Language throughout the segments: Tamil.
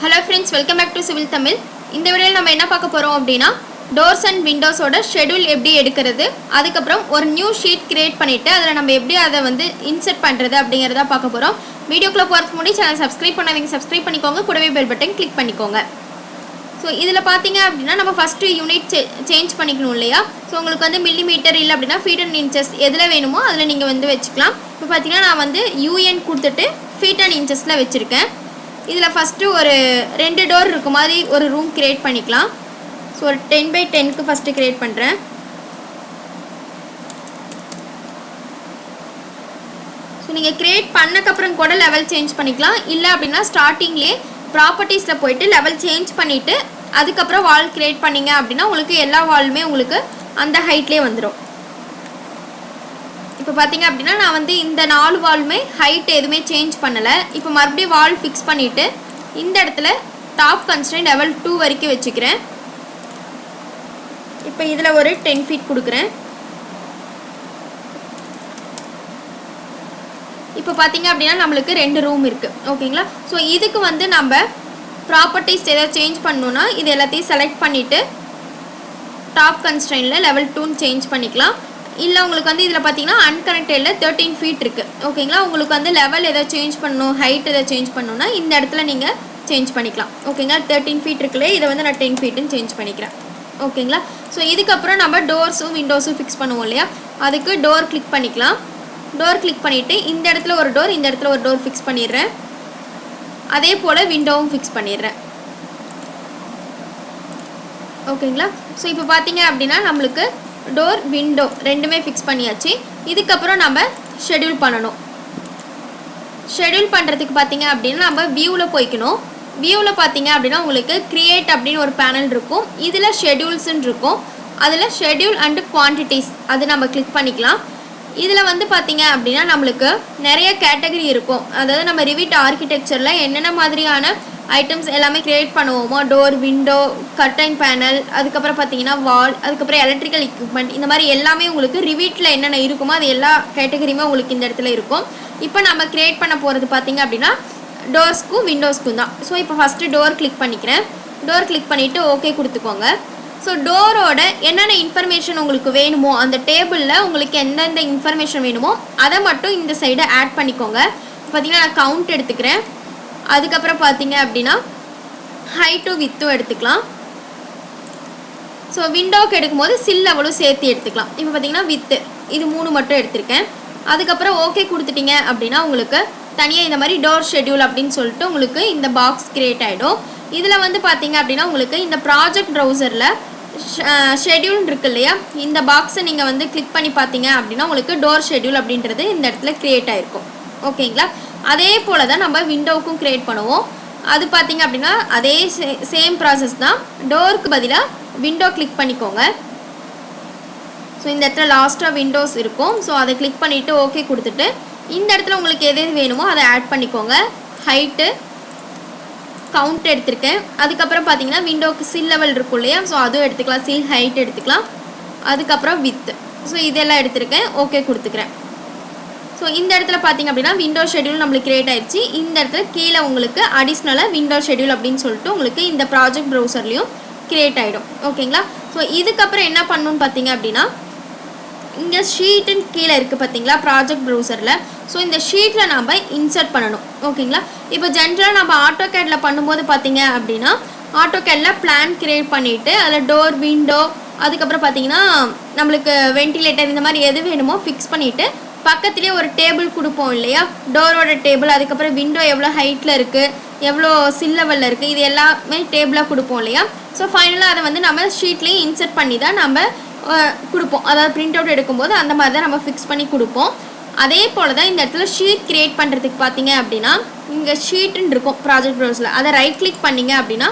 Hello friends, welcome back to Civil Tamil. இந்த வீடியோல நம்ம என்ன பார்க்க போறோம் அப்படினா doors and windows ஓட schedule எப்படி எடுக்கிறது அதுக்கு அப்புறம் ஒரு நியூ ஷீட் கிரியேட் பண்ணிட்டு அதல நம்ம எப்படி அத வந்து இன்சர்ட் பண்றது அப்படிங்கறத பார்க்க போறோம். வீடியோக்குள்ள போறதுக்கு முன்னாடி சேனல் சப்ஸ்கிரைப் பண்ணாதீங்க, சப்ஸ்கிரைப் பண்ணிக்கோங்க, கூடவே பெல் பட்டன் கிளிக் பண்ணிக்கோங்க. சோ இதுல பாத்தீங்க அப்படினா நம்ம ஃபர்ஸ்ட் யூனிட் சேஞ்ச் பண்ணிக்கணும் இல்லையா? சோ உங்களுக்கு வந்து மில்லிமீட்டர் இல்ல அப்படினா feet and inches எதுல வேணுமோ அதுல நீங்க வந்து வெச்சுக்கலாம். இப்போ பாத்தீங்கன்னா நான் வந்து UN கொடுத்துட்டு feet and inchesல வெச்சிருக்கேன். இதுல ஃபர்ஸ்ட் ஒரு ரெண்டு டோர் இருக்க மாதிரி ஒரு ரூம் கிரியேட் பண்ணிக்கலாம். சோ ஒரு 10 by 10 க்கு ஃபர்ஸ்ட் கிரியேட் பண்றேன். சோ நீங்க கிரியேட் பண்ணக்க அப்புறம் கூட லெவல் சேஞ்ச் பண்ணிக்கலாம். இல்ல அப்படினா ஸ்டார்டிங்லயே ப்ராப்பர்ட்டீஸ்ல போய்ட்டு லெவல் சேஞ்ச் பண்ணிட்டு அதுக்கு அப்புறம் வால் கிரியேட் பண்ணீங்க அப்படினா உங்களுக்கு எல்லா வால்லுமே உங்களுக்கு அந்த ஹைட்லயே வந்துரும். இப்போ பாத்தீங்க அப்படினா நான் வந்து இந்த நாலு வால்லுமே ஹைட் எதுமே சேஞ்ச் பண்ணல. இப்போ மறுபடியும் வால் ஃபிக்ஸ் பண்ணிட்டு இந்த இடத்துல டாப் கன்ஸ்ட்ரெயின்ட் லெவல் 2 வரைக்கும் வெச்சுக்கிறேன். இப்போ இதுல ஒரு 10 feet கொடுக்கிறேன். இப்போ பாத்தீங்க அப்படினா நமக்கு ரெண்டு ரூம் இருக்கு. ஓகேங்களா? சோ இதுக்கு வந்து நம்ம ப்ராப்பர்ட்டீஸ் ஏதாவது சேஞ்ச் பண்ணனும்னா இது எல்லாத்தையும் செலக்ட் பண்ணிட்டு டாப் கன்ஸ்ட்ரெயின்ட்ல லெவல் 2 சேஞ்ச் பண்ணிக்கலாம். இல்ல உங்களுக்கு வந்து இதல பாத்தீங்கன்னா அன்கனெக்டட்ல 13 feet இருக்கு. ஓகேங்களா? உங்களுக்கு வந்து லெவல் ஏதாவது சேஞ்ச் பண்ணனும், ஹைட் ஏதாவது சேஞ்ச் பண்ணனும்னா இந்த இடத்துல நீங்க சேஞ்ச் பண்ணிக்கலாம். ஓகேங்களா? 13 feet இருக்குல, இத வந்து நான் 10 feet ன்னு சேஞ்ச் பண்ணிக்கிறேன். ஓகேங்களா? சோ இதுக்கு அப்புறம் நம்ம டோர்ஸும் விண்டோஸும் ஃபிக்ஸ் பண்ணுவோம் இல்லையா? அதுக்கு டோர் கிளிக் பண்ணிக்கலாம். டோர் கிளிக் பண்ணிட்டு இந்த இடத்துல ஒரு டோர், இந்த இடத்துல ஒரு டோர் ஃபிக்ஸ் பண்ணிடுறேன். அதே போல விண்டோவும் ஃபிக்ஸ் பண்ணிடுறேன். ஓகேங்களா? சோ இப்போ பாத்தீங்க அப்படினா நமக்கு டோர் விண்டோ ரெண்டுமே ஃபிக்ஸ் பண்ணியாச்சு. இதுக்கு அப்புறம் நம்ம ஷெட்யூல் பண்ணனும். ஷெட்யூல் பண்றதுக்கு பாத்தீங்க அப்படினா நம்ம வியூல போய்க்கணும். வியூல பாத்தீங்க அப்படினா உங்களுக்கு கிரியேட் அப்படின ஒரு பேனல் இருக்கும். இதுல ஷெட்யூல்ஸ் ன்னு இருக்கும். அதுல ஷெட்யூல் அண்ட் குவாண்டிட்டீஸ் அது நம்ம கிளிக் பண்ணிக்கலாம். இதுல வந்து பாத்தீங்க அப்படினா நமக்கு நிறைய கேட்டகரி இருக்கும். அதாவது நம்ம Revit ஆர்க்கிடெக்சர்ல என்னென்ன மாதிரியான ஐட்டம்ஸ் எல்லாமே கிரியேட் பண்ணுவோமோ டோர், விண்டோ, கர்டைன் பேனல், அதுக்கு அப்புறம் பாத்தீங்கன்னா வால், அதுக்கு அப்புறம் எலக்ட்ரிக்கல் எக்யூப்மென்ட், இந்த மாதிரி எல்லாமே உங்களுக்கு Revitல என்னென்ன இருக்குமோ அது எல்லா கேட்டகரியுமே உங்களுக்கு இந்த இடத்துல இருக்கும். இப்போ நம்ம கிரியேட் பண்ண போறது பாத்தீங்க அப்படினா டோர்ஸ்க்கும் விண்டோஸ்க்கும் தான். சோ இப்போ ஃபர்ஸ்ட் டோர் கிளிக் பண்ணிக்கிறேன். டோர் கிளிக் பண்ணிட்டு ஓகே கொடுத்துக்கோங்க. சோ டோரோட என்னென்ன இன்ஃபர்மேஷன் உங்களுக்கு வேணுமோ அந்த டேபிள்ல உங்களுக்கு எந்தெந்த இன்ஃபர்மேஷன் வேணுமோ அதை மட்டும் இந்த சைடு ஆட் பண்ணிக்கோங்க. பாத்தீங்கன்னா நான் கவுண்ட் எடுத்துக்கிறேன். அதுக்கு அப்புறம் பாத்தீங்க அப்படினா ஹைட் விட்த் எடுத்துக்கலாம். சோ விண்டோக்கு எடுக்கும்போது சில் லெவலும் சேர்த்து எடுத்துக்கலாம். இப்போ பாத்தீங்கன்னா விட்த் இது 3 மட்டும் எடுத்துர்க்கேன். அதுக்கு அப்புறம் ஓகே கொடுத்துட்டீங்க அப்படினா உங்களுக்கு தனியா இந்த மாதிரி டோர் ஷெட்யூல் அப்படினு சொல்லிட்டு உங்களுக்கு இந்த பாக்ஸ் கிரியேட் ஆயிடும். இதுல வந்து பாத்தீங்க அப்படினா உங்களுக்கு இந்த ப்ராஜெக்ட் ப்ரவுசர்ல ஷெட்யூல் இருக்கு இல்லையா? இந்த பாக்ஸை நீங்க வந்து கிளிக் பண்ணி பாத்தீங்க அப்படினா உங்களுக்கு டோர் ஷெட்யூல் அப்படின்றது இந்த இடத்துல கிரியேட் ஆயிருக்கும். ஓகேங்களா? அதே போல தான் நம்ம விண்டோவுக்கும் கிரியேட் பண்ணுவோம். அது பாத்தீங்க அப்படினா அதே சேம் process தான். டோருக்கு பதிலா விண்டோ கிளிக் பண்ணிக்கோங்க. சோ இந்த இடத்துல லாஸ்டா விண்டோஸ் இருக்கும். சோ அதை கிளிக் பண்ணிட்டு ஓகே கொடுத்துட்டு இந்த இடத்துல உங்களுக்கு எது வேணுமோ அதை ஆட் பண்ணிக்கோங்க. ஹைட் கவுண்ட் எடுத்துர்க்கேன். அதுக்கு அப்புறம் பாத்தீங்கன்னா விண்டோக்கு சில் லெவல் இருக்கும் இல்லையா? சோ அதுவும் எடுத்துக்கலாம். சில் ஹைட் எடுத்துக்கலாம். அதுக்கு அப்புறம் விட்த். சோ இதெல்லாம் எடுத்துர்க்கேன். ஓகே கொடுத்துக்கிறேன். சோ இந்த இடத்துல பாத்தீங்க அப்படினா விண்டோ ஷெட்யூல் நமக்கு கிரியேட் ஆயிருச்சு. இந்த இடத்துல கீழ உங்களுக்கு அடிஷனலா விண்டோ ஷெட்யூல் அப்படினு சொல்லிட்டு உங்களுக்கு இந்த ப்ராஜெக்ட் ப்ரவுசர்லயும் கிரியேட் ஆயிடும். ஓகேங்களா? சோ இதுக்கு அப்புறம் என்ன பண்ணனும் பாத்தீங்க அப்படினா இங்க ஷீட் ன்னு கீழ இருக்கு பாத்தீங்களா ப்ராஜெக்ட் ப்ரவுசர்ல. சோ இந்த ஷீட்ல நாம இன்சர்ட் பண்ணனும். ஓகேங்களா? இப்போ ஜெனரலா நம்ம ஆட்டோகேட்ல பண்ணும்போது பாத்தீங்க அப்படினா ஆட்டோகேட்ல பிளான் கிரியேட் பண்ணிட்டு அதுல டோர், விண்டோ, அதுக்கு அப்புறம் பாத்தீங்கன்னா நமக்கு வென்டிலேட்டர் இந்த மாதிரி எது வேணுமோ ஃபிக்ஸ் பண்ணிட்டு பக்கத்துலயே ஒரு டேபிள் கொடுப்போம் இல்லையா? டோரோட டேபிள், அதுக்கு அப்புறம் விண்டோ எவ்வளவு ஹைட்ல இருக்கு, எவ்வளவு சில் லெவல்ல இருக்கு, இது எல்லாமே டேபிளா கொடுப்போம் இல்லையா? சோ ஃபைனலா அதை வந்து நம்ம ஷீட்லயே இன்சர்ட் பண்ணி தான் நம்ம கொடுப்போம். அதாவது பிரிண்ட் அவுட் எடுக்கும்போது அந்த மாதிரி தான் நம்ம ஃபிக்ஸ் பண்ணி கொடுப்போம். அதே போல தான் இந்த இடத்துல ஷீட் கிரியேட் பண்றதுக்கு பாத்தீங்க அப்படினா இங்க ஷீட் ன்னு இருக்கும் ப்ராஜெக்ட் ப்ரவுசர்ல. அதை ரைட் கிளிக் பண்ணீங்க அப்படினா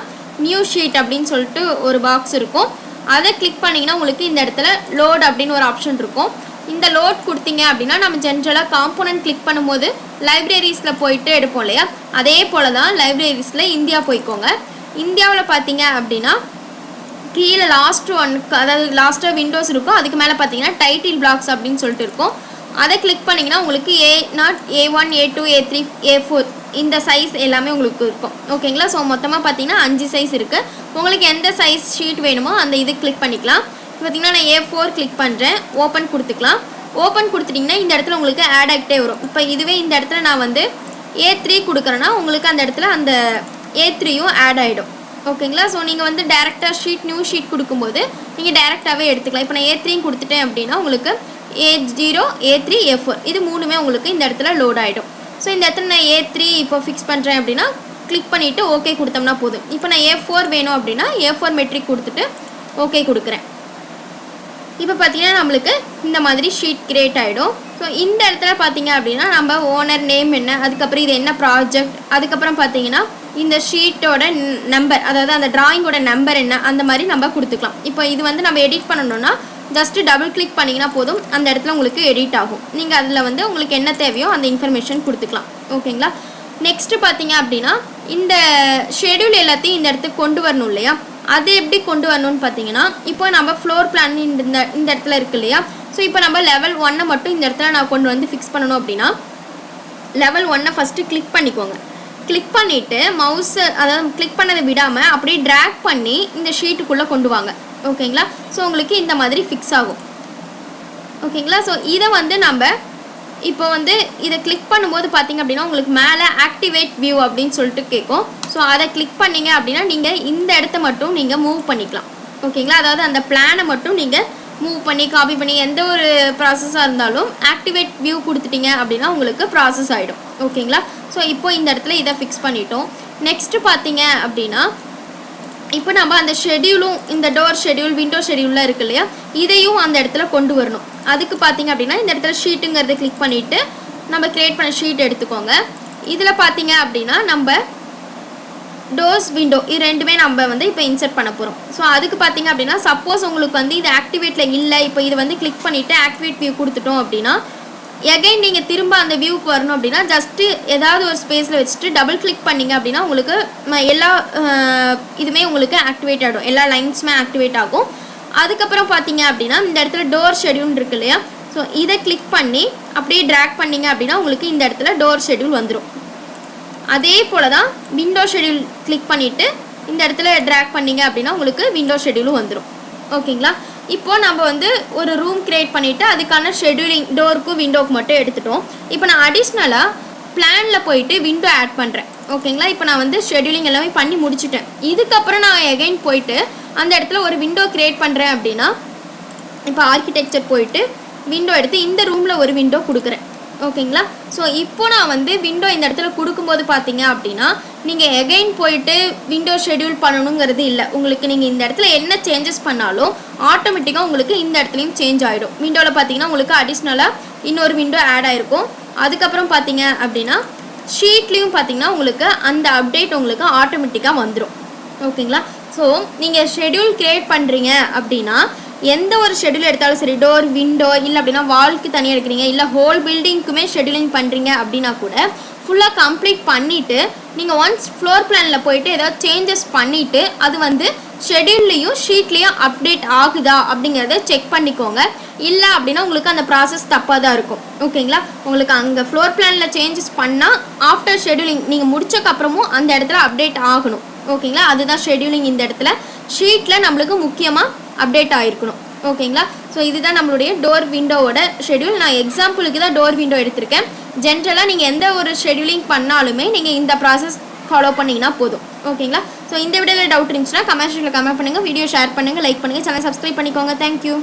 நியூ ஷீட் அப்படினு சொல்லிட்டு ஒரு பாக்ஸ் இருக்கும். அதை கிளிக் பண்ணீங்கன்னா உங்களுக்கு இந்த இடத்துல லோட் அப்படினு ஒரு ஆப்ஷன் இருக்கும். இந்த லோட் கொடுத்தீங்க அப்படினா நம்ம ஜெனரலா காம்போனன்ட் கிளிக் பண்ணும்போது லைப்ரரிஸ்ல போய்ட்டு எடுப்போம் இல்லையா? அதே போல தான் லைப்ரரிஸ்ல இந்தியா போய்க்கோங்க. இந்தியாவுல பாத்தீங்க அப்படினா கீழ லாஸ்ட் ஒன் அதாவது லாஸ்டா விண்டோஸ் இருக்கும். அதுக்கு மேல பாத்தீங்கன்னா டைட்டில் பிளாக்ஸ் அப்படினு சொல்லிட்டு இருக்கும். அதை கிளிக் பண்ணீங்கன்னா உங்களுக்கு A0, A1, A2, A3, A4 இந்த சைஸ் எல்லாமே உங்களுக்கு இருக்கும் ஓகேங்களா. ஸோ மொத்தமாக பார்த்தீங்கன்னா 5 சைஸ் இருக்குது. உங்களுக்கு எந்த சைஸ் ஷீட் வேணுமோ அந்த இது கிளிக் பண்ணிக்கலாம். பார்த்தீங்கன்னா நான் A4 கிளிக் பண்ணுறேன், ஓப்பன் கொடுத்துக்கலாம். ஓப்பன் கொடுத்துட்டிங்கன்னா இந்த இடத்துல உங்களுக்கு ஆட் ஆகிட்டே வரும். இப்போ இதுவே இந்த இடத்துல நான் வந்து A3 கொடுக்குறேன்னா உங்களுக்கு அந்த இடத்துல அந்த A3யும் ஆட் ஆகிடும் ஓகேங்களா. ஸோ நீங்கள் வந்து டேரெக்டாக நியூ ஷீட் கொடுக்கும்போது நீங்கள் டேரெக்டாகவே எடுத்துக்கலாம். இப்போ நான் A3 கொடுத்துட்டேன் அப்படின்னா உங்களுக்கு A0 A3 A4 இது மூணுமே உங்களுக்கு இந்த இடத்துல லோட் ஆகிடும். ஸோ இந்த இடத்துல நான் A3 இப்போ ஃபிக்ஸ் பண்ணுறேன் அப்படின்னா கிளிக் பண்ணிவிட்டு ஓகே கொடுத்தோம்னா போதும். இப்போ நான் A4 வேணும் அப்படின்னா A4 மெட்ரிக் கொடுத்துட்டு ஓகே கொடுக்குறேன். இப்போ பார்த்தீங்கன்னா நம்மளுக்கு இந்த மாதிரி ஷீட் கிரியேட் ஆகிடும். ஸோ இந்த இடத்துல பார்த்தீங்க அப்படின்னா நம்ம ஓனர் நேம் என்ன, அதுக்கப்புறம் இது என்ன ப்ராஜெக்ட், அதுக்கப்புறம் பார்த்தீங்கன்னா இந்த ஷீட்டோட நம்பர், அதாவது அந்த டிராயிங்கோட நம்பர் என்ன, அந்த மாதிரி நம்ம கொடுத்துக்கலாம். இப்போ இது வந்து நம்ம எடிட் பண்ணணும்னா ஜஸ்ட்டு டபுள் கிளிக் பண்ணிங்கன்னா போதும், அந்த இடத்துல உங்களுக்கு எடிட் ஆகும். நீங்கள் அதில் வந்து உங்களுக்கு என்ன தேவையோ அந்த இன்ஃபர்மேஷன் கொடுத்துக்கலாம் ஓகேங்களா. நெக்ஸ்ட்டு பார்த்தீங்க அப்படின்னா இந்த ஷெடியூல் எல்லாத்தையும் இந்த இடத்துக்கு கொண்டு வரணும் இல்லையா, அது எப்படி கொண்டு வரணும்னு பார்த்தீங்கன்னா இப்போ நம்ம ஃப்ளோர் பிளான் இந்த இடத்துல இருக்குது இல்லையா. ஸோ இப்போ நம்ம லெவல் 1 மட்டும் இந்த இடத்துல நான் கொண்டு வந்து ஃபிக்ஸ் பண்ணணும் அப்படின்னா லெவல் 1 ஃபஸ்ட்டு கிளிக் பண்ணிக்கோங்க. கிளிக் பண்ணிவிட்டு மவுஸை அதாவது கிளிக் பண்ணதை விடாமல் அப்படியே ட்ராக் பண்ணி இந்த ஷீட்டுக்குள்ளே கொண்டு வாங்க ஓகேங்களா. ஸோ உங்களுக்கு இந்த மாதிரி ஃபிக்ஸ் ஆகும் ஓகேங்களா. ஸோ இதை வந்து நம்ம இப்போ வந்து இதை கிளிக் பண்ணும்போது பார்த்தீங்க அப்படின்னா உங்களுக்கு மேலே ஆக்டிவேட் வியூ அப்படின்னு சொல்லிட்டு கேட்கும். ஸோ அதை கிளிக் பண்ணிங்க அப்படின்னா நீங்கள் இந்த இடத்த மட்டும் நீங்கள் மூவ் பண்ணிக்கலாம் ஓகேங்களா. அதாவது அந்த பிளானை மட்டும் நீங்கள் மூவ் பண்ணி காப்பி பண்ணி எந்த ஒரு ப்ராசஸாக இருந்தாலும் ஆக்டிவேட் வியூ கொடுத்துட்டீங்க அப்படின்னா உங்களுக்கு ப்ராசஸ் ஆகிடும் ஓகேங்களா. ஸோ இப்போ இந்த இடத்துல இதை ஃபிக்ஸ் பண்ணிட்டோம். நெக்ஸ்ட்டு பார்த்தீங்க அப்படின்னா இப்போ நம்ம அந்த ஷெடியூலும் இந்த டோர் ஷெடியூல் விண்டோ ஷெடியூல்லாம் இருக்குது இல்லையா, இதையும் அந்த இடத்துல கொண்டு வரணும். அதுக்கு பார்த்தீங்க அப்படின்னா இந்த இடத்துல ஷீட்டுங்கிறத கிளிக் பண்ணிவிட்டு நம்ம க்ரியேட் பண்ண ஷீட் எடுத்துக்கோங்க. இதில் பார்த்தீங்க அப்படின்னா நம்ம டோர்ஸ் விண்டோ இது ரெண்டுமே நம்ம வந்து இப்போ இன்சர்ட் பண்ண போகிறோம். ஸோ அதுக்கு பார்த்தீங்க அப்படின்னா சப்போஸ் உங்களுக்கு வந்து இது ஆக்டிவேட்டில் இல்லை, இப்போ இது வந்து கிளிக் பண்ணிவிட்டு ஆக்டிவேட் வியூ கொடுத்துட்டோம் அப்படின்னா எகைன் நீங்கள் திரும்ப அந்த வியூக்கு வரணும் அப்படின்னா ஜஸ்ட்டு ஏதாவது ஒரு ஸ்பேஸில் வச்சுட்டு டபுள் கிளிக் பண்ணிங்க அப்படின்னா உங்களுக்கு எல்லா இதுவுமே உங்களுக்கு ஆக்டிவேட் ஆகிடும், எல்லா லைன்ஸுமே ஆக்டிவேட் ஆகும். அதுக்கப்புறம் பார்த்தீங்க அப்படின்னா இந்த இடத்துல டோர் ஷெடியூல் இருக்கு இல்லையா, ஸோ இதை கிளிக் பண்ணி அப்படியே ட்ராக் பண்ணிங்க அப்படின்னா உங்களுக்கு இந்த இடத்துல டோர் ஷெடியூல் வந்துடும். அதே போல் தான் விண்டோ ஷெடியூல் கிளிக் பண்ணிவிட்டு இந்த இடத்துல ட்ராக் பண்ணிங்க அப்படின்னா உங்களுக்கு விண்டோ ஷெடியூலும் வந்துடும் ஓகேங்களா. இப்போது நம்ம வந்து ஒரு ரூம் க்ரியேட் பண்ணிவிட்டு அதுக்கான ஷெடியூலிங் டோருக்கும் விண்டோவுக்கு மட்டும் எடுத்துட்டோம். இப்போ நான் அடிஷ்னலாக பிளானில் போயிட்டு விண்டோ ஆட் பண்ணுறேன் ஓகேங்களா. இப்போ நான் வந்து ஷெடியூலிங் எல்லாமே பண்ணி முடிச்சுட்டேன். இதுக்கப்புறம் நான் எகைன் போயிட்டு அந்த இடத்துல ஒரு விண்டோ க்ரியேட் பண்ணுறேன் அப்படின்னா இப்போ ஆர்கிடெக்சர் போயிட்டு விண்டோ எடுத்து இந்த ரூமில் ஒரு விண்டோ கொடுக்குறேன் ஓகேங்களா. ஸோ இப்போ நான் வந்து விண்டோ இந்த இடத்துல கொடுக்கும்போது பார்த்தீங்க அப்படின்னா நீங்கள் எகைன் போயிட்டு விண்டோ ஷெடியூல் பண்ணணுங்கிறது இல்லை. உங்களுக்கு நீங்கள் இந்த இடத்துல என்ன சேஞ்சஸ் பண்ணாலும் ஆட்டோமேட்டிக்காக உங்களுக்கு இந்த இடத்துலையும் சேஞ்ச் ஆகிடும். விண்டோவில் பார்த்தீங்கன்னா உங்களுக்கு அடிஷ்னலாக இன்னொரு விண்டோ ஆட் ஆகிருக்கும். அதுக்கப்புறம் பார்த்தீங்க அப்படின்னா ஷீட்லேயும் பார்த்தீங்கன்னா உங்களுக்கு அந்த அப்டேட் உங்களுக்கு ஆட்டோமேட்டிக்காக வந்துடும் ஓகேங்களா. ஸோ நீங்கள் ஷெடியூல் க்ரியேட் பண்ணுறீங்க அப்படின்னா எந்த ஒரு ஷெடியூல் எடுத்தாலும் சரி, டோர் விண்டோ இல்லை அப்படின்னா வால்க்கு தனியாக எடுக்கிறீங்க இல்லை ஹோல் பில்டிங்க்குமே ஷெடியூலிங் பண்ணுறீங்க அப்படின்னா கூட ஃபுல்லாக கம்ப்ளீட் பண்ணிவிட்டு நீங்கள் ஒன்ஸ் ஃப்ளோர் பிளானில் போயிட்டு ஏதாவது சேஞ்சஸ் பண்ணிவிட்டு அது வந்து ஷெடியூல்லையும் ஷீட்லேயும் அப்டேட் ஆகுதா அப்படிங்கிறத செக் பண்ணிக்கோங்க. இல்லை அப்படின்னா உங்களுக்கு அந்த ப்ராசஸ் தப்பாக தான் இருக்கும் ஓகேங்களா. உங்களுக்கு அங்கே ஃப்ளோர் பிளானில் சேஞ்சஸ் பண்ணால் ஆஃப்டர் ஷெடியூலிங் நீங்கள் முடிச்சக்கப்புறமும் அந்த இடத்துல அப்டேட் ஆகணும் ஓகேங்களா. அதுதான் ஷெடியூலிங். இந்த இடத்துல ஷீட்டில் நம்மளுக்கு முக்கியமாக அப்டேட் ஆகிருக்கணும் ஓகேங்களா. ஸோ இதுதான் நம்மளுடைய டோர் விண்டோவோட ஷெடியூல். நான் எக்ஸாம்பிளுக்கு தான் டோர் விண்டோ எடுத்திருக்கேன். ஜென்ரலாக நீங்கள் எந்த ஒரு ஷெடியூலிங் பண்ணாலுமே நீங்கள் இந்த ப்ராசஸ் ஃபாலோ பண்ணிங்கன்னா போதும் ஓகேங்களா. ஸோ இந்த வீடியோவில் டவுட் இருந்துச்சுன்னா கமெண்ட் செக்ஷனில் கமெண்ட் பண்ணுங்கள், வீடியோ ஷேர் பண்ணுங்கள், லைக் பண்ணுங்கள், சேனல் சப்ஸ்கிரைப் பண்ணிக்கோங்க. தேங்க்யூ.